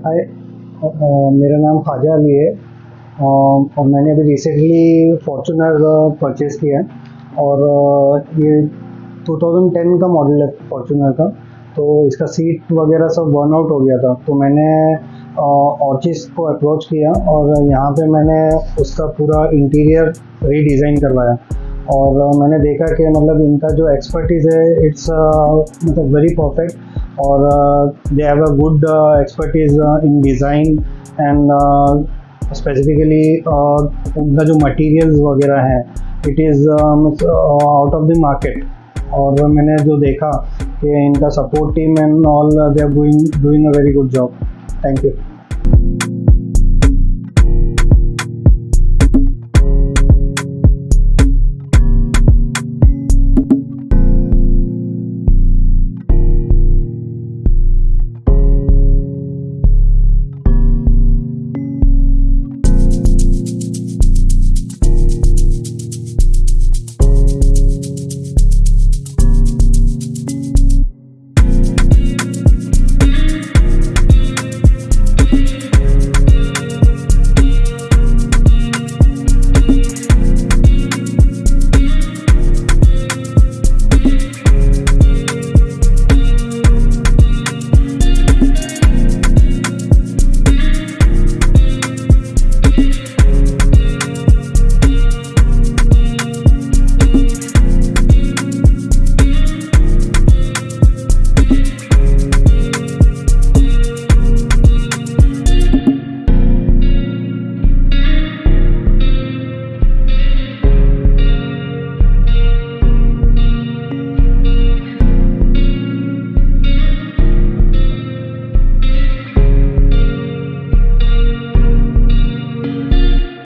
हाय। मेरा नाम ख्वाजा अली है। और मैंने अभी रिसेंटली फॉर्च्यूनर परचेज़ किया है। और ये 2010 का मॉडल है फॉर्च्यूनर का। तो इसका सीट वगैरह सब बर्न आउट हो गया था, तो मैंने ऑर्चिस को अप्रोच किया और यहाँ पे मैंने उसका पूरा इंटीरियर रीडिज़ाइन करवाया। और मैंने देखा कि मतलब इनका जो एक्सपर्टीज़ है इट्स मतलब वेरी परफेक्ट। और they have a good expertise in design and specifically उनका जो मटेरियल्स वगैरह हैं it is out of the market. और मैंने जो देखा कि इनका support team and all they are doing a very good job. Thank you.